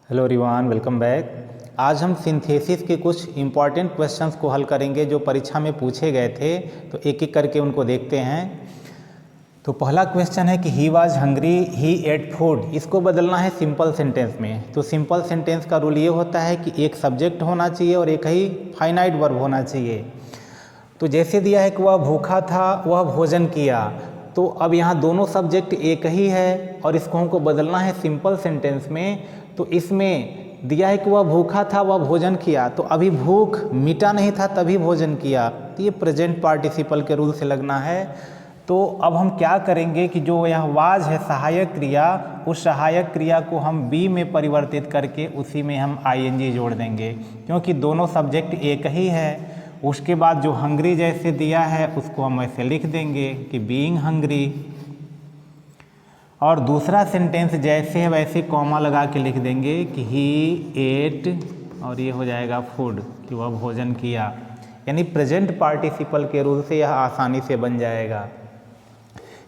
Hello everyone, welcome back. आज हम synthesis के कुछ इम्पॉर्टेंट क्वेश्चंस को हल करेंगे जो परीक्षा में पूछे गए थे। तो एक एक करके उनको देखते हैं। तो पहला क्वेश्चन है कि he was hungry he ate food. इसको बदलना है सिंपल सेंटेंस में। तो सिंपल सेंटेंस का रूल ये होता है कि एक सब्जेक्ट होना चाहिए और एक ही फाइनाइट वर्ब होना चाहिए। तो जैसे दिया है कि वह भूखा था, वह भोजन किया, तो अब यहाँ दोनों सब्जेक्ट एक ही है और इसको हमको बदलना है सिंपल सेंटेंस में। तो इसमें दिया है कि वह भूखा था, वह भोजन किया, तो अभी भूख मिटा नहीं था तभी भोजन किया, तो ये प्रेजेंट पार्टिसिपल के रूल से लगना है। तो अब हम क्या करेंगे कि जो यह वाज है सहायक क्रिया, उस सहायक क्रिया को हम बी में परिवर्तित करके उसी में हम आईएनजी जोड़ देंगे, क्योंकि दोनों सब्जेक्ट एक ही है। उसके बाद जो हंग्री जैसे दिया है उसको हम ऐसे लिख देंगे कि बीइंग हंग्री, और दूसरा सेंटेंस जैसे है वैसे कॉमा लगा के लिख देंगे कि ही एट, और ये हो जाएगा फूड, कि वह भोजन किया। यानी प्रेजेंट पार्टिसिपल के रूल से यह आसानी से बन जाएगा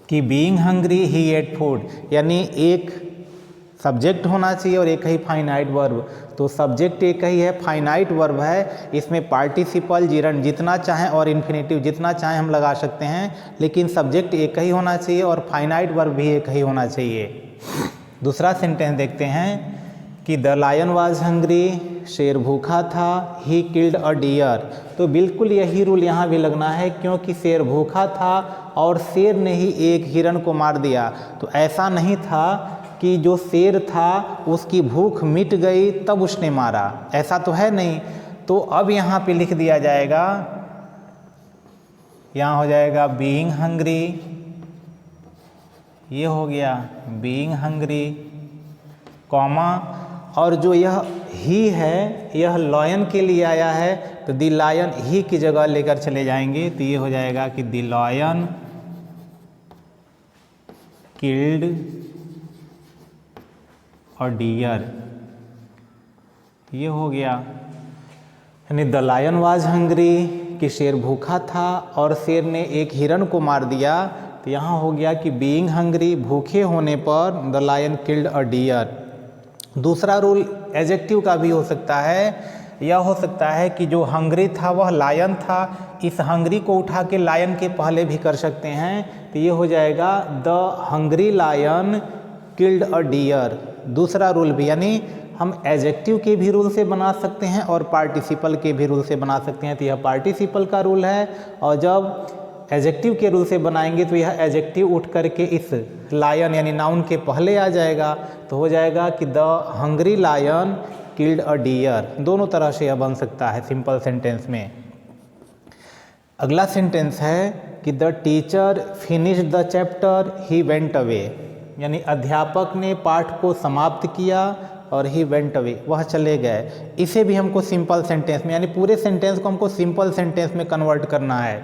कि being hungry he ate food, यानी एक सब्जेक्ट होना चाहिए और एक ही फाइनाइट वर्ब। तो सब्जेक्ट एक ही है, फाइनाइट वर्ब है, इसमें पार्टिसिपल जिरंड जितना चाहें और इन्फिनेटिव जितना चाहें हम लगा सकते हैं, लेकिन सब्जेक्ट एक ही होना चाहिए और फाइनाइट वर्ब भी एक ही होना चाहिए। दूसरा सेंटेंस देखते हैं कि द लायन वाज हंग्री, शेर भूखा था, ही किल्ड अ डियर। तो बिल्कुल यही रूल यहाँ भी लगना है, क्योंकि शेर भूखा था और शेर ने ही एक हिरन को मार दिया। तो ऐसा नहीं था कि जो शेर था उसकी भूख मिट गई तब उसने मारा, ऐसा तो है नहीं। तो अब यहाँ पे लिख दिया जाएगा, यहाँ हो जाएगा बीइंग हंग्री, ये हो गया बीइंग हंग्री, कॉमा, और जो यह ही है यह लायन के लिए आया है, तो दी लायन ही की जगह लेकर चले जाएंगे, तो ये हो जाएगा कि दी लायन किल्ड और डियर, ये हो गया। यानी द लायन वाज हंग्री, कि शेर भूखा था और शेर ने एक हिरन को मार दिया। तो यहाँ हो गया कि बीइंग हंग्री, भूखे होने पर the lion killed a deer. दूसरा रूल एडजेक्टिव का भी हो सकता है। यह हो सकता है कि जो हंग्री था वह लायन था, इस हंग्री को उठा के लायन के पहले भी कर सकते हैं, तो ये हो जाएगा the hungry lion killed a deer. दूसरा रूल भी, यानी हम एडजेक्टिव के भी रूल से बना सकते हैं और पार्टिसिपल के भी रूल से बना सकते हैं। तो यह पार्टिसिपल का रूल है, और जब एडजेक्टिव के रूल से बनाएंगे तो यह एडजेक्टिव उठ करके इस लायन यानी नाउन के पहले आ जाएगा। तो हो जाएगा कि the hungry lion killed a deer. दोनों तरह से यह बन सकता है सिंपल सेंटेंस में। अगला सेंटेंस है कि the teacher finished the chapter, he went away, यानी अध्यापक ने पाठ को समाप्त किया और ही वेंट अवे, वह चले गए। इसे भी हमको सिंपल सेंटेंस में, यानी पूरे सेंटेंस को हमको सिंपल सेंटेंस में कन्वर्ट करना है।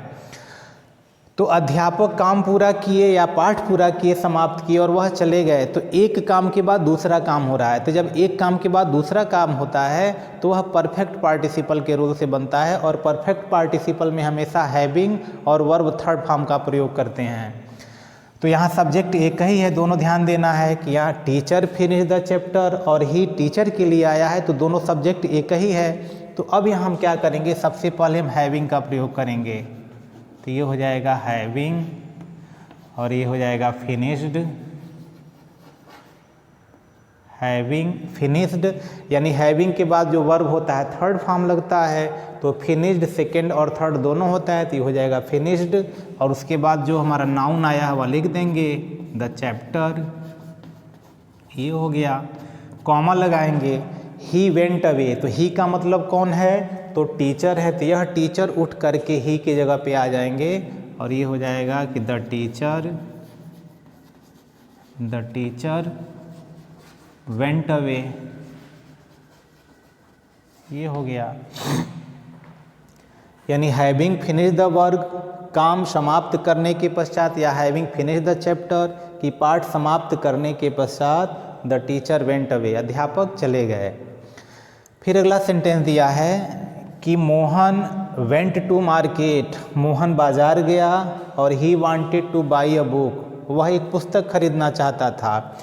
तो अध्यापक काम पूरा किए या पाठ पूरा किए, समाप्त किए और वह चले गए, तो एक काम के बाद दूसरा काम हो रहा है। तो जब एक काम के बाद दूसरा काम होता है तो वह परफेक्ट पार्टिसिपल के रूल से बनता है, और परफेक्ट पार्टिसिपल में हमेशा हैविंग और वर्ब थर्ड फॉर्म का प्रयोग करते हैं। तो यहाँ सब्जेक्ट एक ही है, दोनों ध्यान देना है कि यहाँ टीचर फिनिश द चैप्टर और ही टीचर के लिए आया है, तो दोनों सब्जेक्ट एक ही है। तो अब यहाँ हम क्या करेंगे, सबसे पहले हम हैविंग का प्रयोग करेंगे। तो ये हो जाएगा हैविंग और ये हो जाएगा फिनिश्ड, हैविंग फिनिश्ड, यानी हैविंग के बाद जो वर्ब होता है थर्ड फॉर्म लगता है, तो फिनिश्ड सेकेंड और थर्ड दोनों होता है, तो ये हो जाएगा फिनिश्ड, और उसके बाद जो हमारा नाउन आया है वह लिख देंगे द चैप्टर, ये हो गया, कॉमा लगाएंगे, ही वेंट अवे, तो ही का मतलब कौन है, तो टीचर है, तो यह टीचर उठ करके ही की जगह पे आ जाएंगे, और ये हो जाएगा कि द टीचर वेंट अवे, ये हो गया। यानी हैविंग फिनिश द वर्क, काम समाप्त करने के पश्चात, या हैविंग फिनिश द चैप्टर, की पाठ समाप्त करने के पश्चात द टीचर वेंट अवे, अध्यापक चले गए। फिर अगला सेंटेंस दिया है कि Mohan went to market, Mohan बाजार गया, और he wanted to buy a book, वह एक पुस्तक खरीदना चाहता था।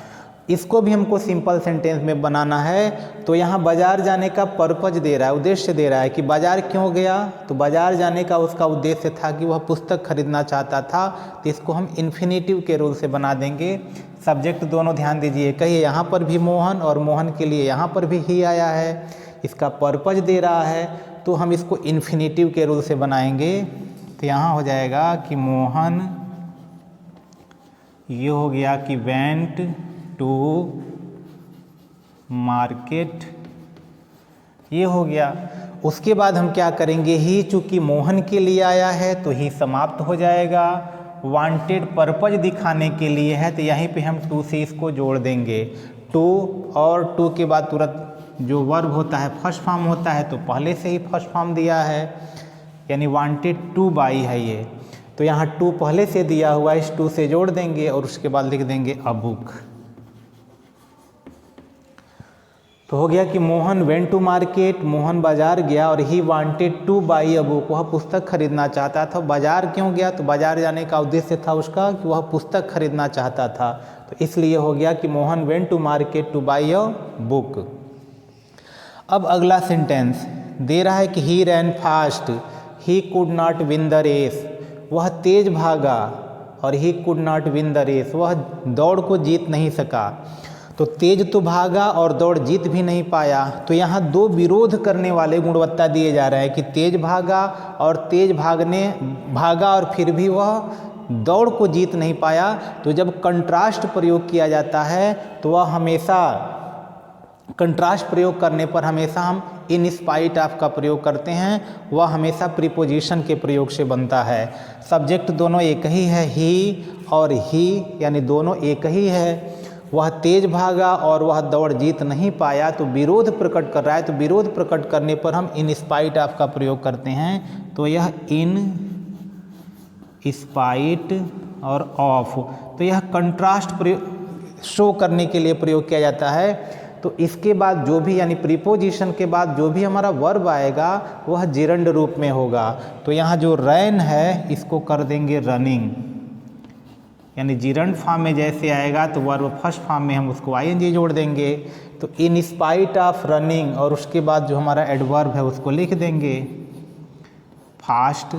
इसको भी हमको सिंपल सेंटेंस में बनाना है। तो यहाँ बाजार जाने का पर्पज दे रहा है, उद्देश्य दे रहा है कि बाजार क्यों गया, तो बाजार जाने का उसका उद्देश्य था कि वह पुस्तक खरीदना चाहता था। तो इसको हम इन्फिनेटिव के रूल से बना देंगे। सब्जेक्ट दोनों ध्यान दीजिए, कहिए यहाँ पर भी मोहन और मोहन के लिए यहाँ पर भी ही आया है, इसका पर्पज दे रहा है, तो हम इसको इन्फिनेटिव के रूल से बनाएंगे। तो यहाँ हो जाएगा कि मोहन, ये हो गया कि वेंट टू मार्केट, ये हो गया। उसके बाद हम क्या करेंगे, ही चूंकि मोहन के लिए आया है तो ही समाप्त हो जाएगा। वांटेड पर्पज दिखाने के लिए है तो यहीं पे हम टू से इसको जोड़ देंगे। टू और टू के बाद तुरंत जो वर्ब होता है फर्स्ट फॉर्म होता है, तो पहले से ही फर्स्ट फॉर्म दिया है, यानी वांटेड टू बाई है ये, तो यहाँ टू पहले से दिया हुआ है, इस टू से जोड़ देंगे और उसके बाद लिख देंगे अ बुक। तो हो गया कि Mohan went to market, Mohan बाजार गया, और he wanted to buy a book, वह पुस्तक खरीदना चाहता था। बाजार क्यों गया, तो बाजार जाने का उद्देश्य था उसका कि वह पुस्तक खरीदना चाहता था, तो इसलिए हो गया कि Mohan went to market to buy a book. अब अगला सेंटेंस दे रहा है कि he ran fast, he could not win the race, वह तेज भागा, और he could not win the race, वह दौड़ को जीत नहीं सका। तो तेज तो भागा और दौड़ जीत भी नहीं पाया। तो यहाँ दो विरोध करने वाले गुणवत्ता दिए जा रहे हैं कि तेज भागा और तेज भागा और फिर भी वह दौड़ को जीत नहीं पाया। तो जब कंट्रास्ट प्रयोग किया जाता है तो वह हमेशा कंट्रास्ट प्रयोग करने पर हमेशा हम इन स्पाइट ऑफ का प्रयोग करते हैं, वह हमेशा प्रीपोजिशन के प्रयोग से बनता है। सब्जेक्ट दोनों एक ही है, ही और ही, यानी दोनों एक ही है। वह तेज भागा और वह दौड़ जीत नहीं पाया, तो विरोध प्रकट कर रहा है, तो विरोध प्रकट करने पर हम इन स्पाइट ऑफ का प्रयोग करते हैं। तो यह इन स्पाइट और ऑफ, तो यह कंट्रास्ट शो करने के लिए प्रयोग किया जाता है। तो इसके बाद जो भी, यानी प्रीपोजिशन के बाद जो भी हमारा वर्ब आएगा वह जिरंड रूप में होगा। तो यहाँ जो रैन है इसको कर देंगे रनिंग, यानी जिरंड फॉर्म में जैसे आएगा तो वर्ब फर्स्ट फॉर्म में हम उसको आईएनजी जोड़ देंगे। तो इन स्पाइट ऑफ रनिंग, और उसके बाद जो हमारा एडवर्ब है उसको लिख देंगे फास्ट।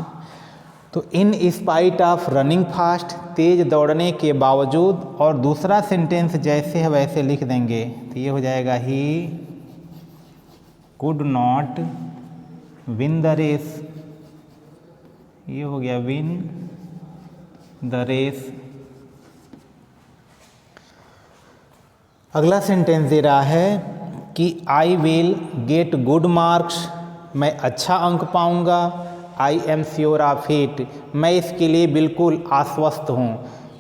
तो in spite of running fast, तेज दौड़ने के बावजूद, और दूसरा सेंटेंस जैसे है वैसे लिख देंगे। तो ये हो जाएगा he could not win the race, ये हो गया विन द रेस। अगला सेंटेंस दे रहा है कि I will get good marks, मैं अच्छा अंक पाऊंगा। I am sure of it, मैं इसके लिए बिल्कुल आश्वस्त हूँ,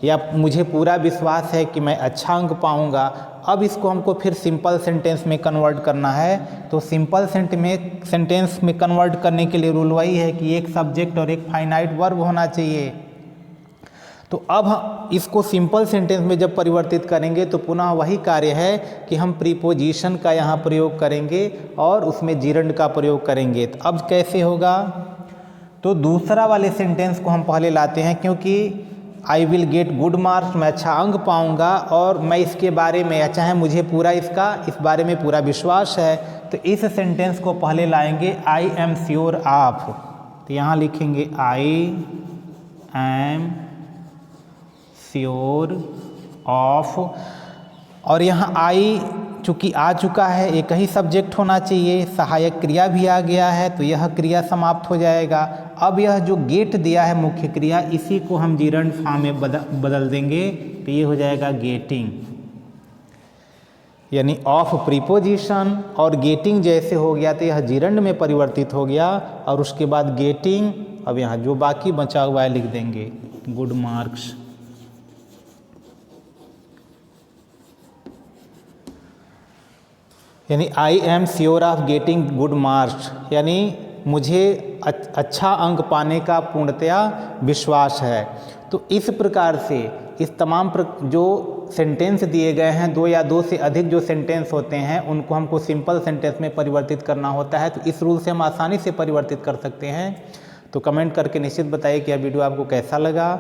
या मुझे पूरा विश्वास है कि मैं अच्छा अंक पाऊंगा। अब इसको हमको फिर सिंपल सेंटेंस में कन्वर्ट करना है। तो सिंपल सेंटेंस में कन्वर्ट करने के लिए रूल वही है कि एक सब्जेक्ट और एक फाइनाइट वर्ब होना चाहिए। तो अब इसको सिंपल सेंटेंस में जब परिवर्तित करेंगे तो पुनः वही कार्य है कि हम प्रीपोजिशन का यहाँ प्रयोग करेंगे और उसमें जिरंड का प्रयोग करेंगे। तो अब कैसे होगा, तो दूसरा वाले सेंटेंस को हम पहले लाते हैं, क्योंकि आई विल गेट गुड मार्क्स, मैं अच्छा अंक पाऊंगा, और मैं इसके बारे में, अच्छा है मुझे पूरा इस बारे में पूरा विश्वास है। तो इस सेंटेंस को पहले लाएंगे आई एम श्योर ऑफ। तो यहाँ लिखेंगे आई एम श्योर ऑफ, और यहाँ आई चूँकि आ चुका है, एक ही सब्जेक्ट होना चाहिए, सहायक क्रिया भी आ गया है, तो यह क्रिया समाप्त हो जाएगा। अब यह जो गेट दिया है मुख्य क्रिया, इसी को हम जिरंड फॉर्म में बदल देंगे। तो ये हो जाएगा गेटिंग, यानी ऑफ प्रीपोजिशन, और गेटिंग जैसे हो गया तो यह जिरंड में परिवर्तित हो गया, और उसके बाद गेटिंग। अब यहाँ जो बाकी बचा हुआ है लिख देंगे गुड मार्क्स। यानी आई am sure of getting good marks, यानी मुझे अच्छा अंक पाने का पूर्णतया विश्वास है। तो इस प्रकार से इस तमाम जो सेंटेंस दिए गए हैं, दो या दो से अधिक जो सेंटेंस होते हैं उनको हमको सिंपल सेंटेंस में परिवर्तित करना होता है। तो इस रूल से हम आसानी से परिवर्तित कर सकते हैं। तो कमेंट करके निश्चित बताइए कि यह वीडियो आपको कैसा लगा।